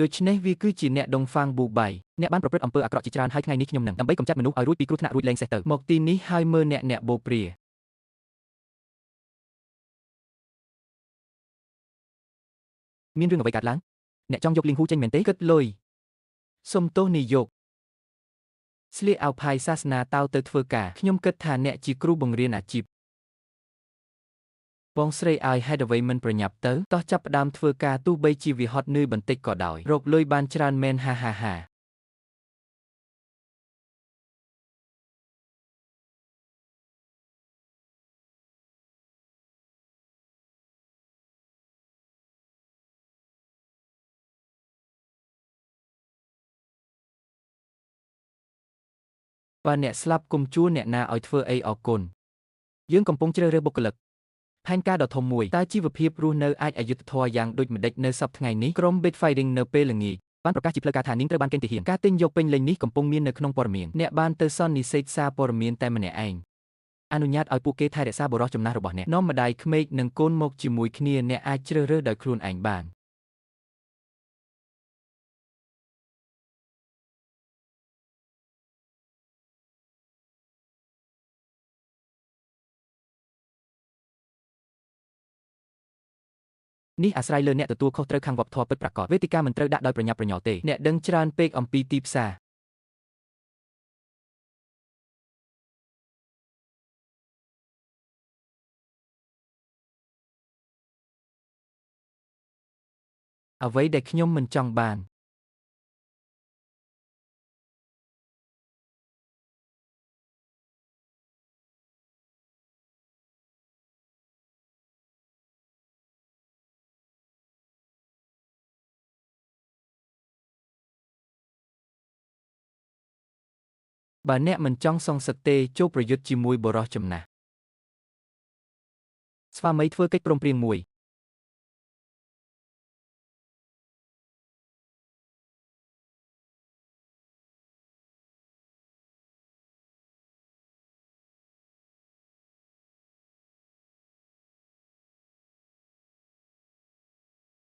ដូច្នេះវាគឺជាអ្នកដុងហ្វាងប៊ូបៃអ្នកបានប្រព្រឹត្តអំពើអាក្រក់ជាច្រើនហើយថ្ងៃនេះខ្ញុំនឹងដើម្បីកម្ចាត់មនុស្សឲ្យរួចពីគ្រោះថ្នាក់រួចលែងសេះទៅមកទីនេះហើយមើលអ្នកបូព្រាមានរឿងអ្វីកើតឡើងអ្នកចង់យកលីងហ៊ូចេញមែនទេគិតលុយសុំទោសនាយកស្លៀកអាវផាយសាសនាតើទៅធ្វើការខ្ញុំគិតថាអ្នកជាគ្រូបង្រៀនអាជីពបងស្រីឲ្យហេតុអ្វីមិនប្រញាប់ទៅតោះចាប់ផ្ដើមធ្វើការទោះបីជាវាហត់នឿយបន្តិចក៏ដោយរកលុយបានច្រើនមែនហាបើអ្នកស្លាប់គុំជួអ្នកណាឲ្យធ្វើអីអរគុណយើងកំពុងជ្រើសរើសបុគ្គលិកផែនការដ៏ធំមួយតើជីវភាពរស់នៅអាចអយុត្តិធម៌យ៉ាងដូចម្តេចនៅសប្តាហ៍ថ្ងៃនេះក្រុម Bitfighting នៅពេលល្ងាចបានប្រកាសជាផ្លូវការថានាងត្រូវបានកេណ្ឌទាហានការទិញយកពេញលេញនេះកំពុងមាននៅក្នុងព័ត៌មានអ្នកបានទៅសន្និសីទសារព័ត៌មានតែម្នាក់ឯងអនុញ្ញាតឲ្យពួកគេថែរក្សាបុរសចំណាស់របស់អ្នកនាំម្ដាយក្មេកនិងកូនមកជាមួយគ្នាអ្នកអាចជ្រើសរើសដោយខ្លួនឯងបាននេះអាស្រ័យលើអ្នកទទួលខុសត្រូវខាងវប្បធម៌ពិតប្រាកដវេទិកាមិនត្រូវដាក់ដោយប្រញាប់ប្រញាល់ទេអ្នកដឹងច្រើនពេកអំពីទីផ្សារអ្វីដែលខ្ញុំមិនចង់បានបើអ្នកមិនចង់សងសឹកទេចូលប្រយុទ្ធជាមួយបុរសចំណាស់ស្វាមីធ្វើកិច្ចព្រមព្រៀងមួយ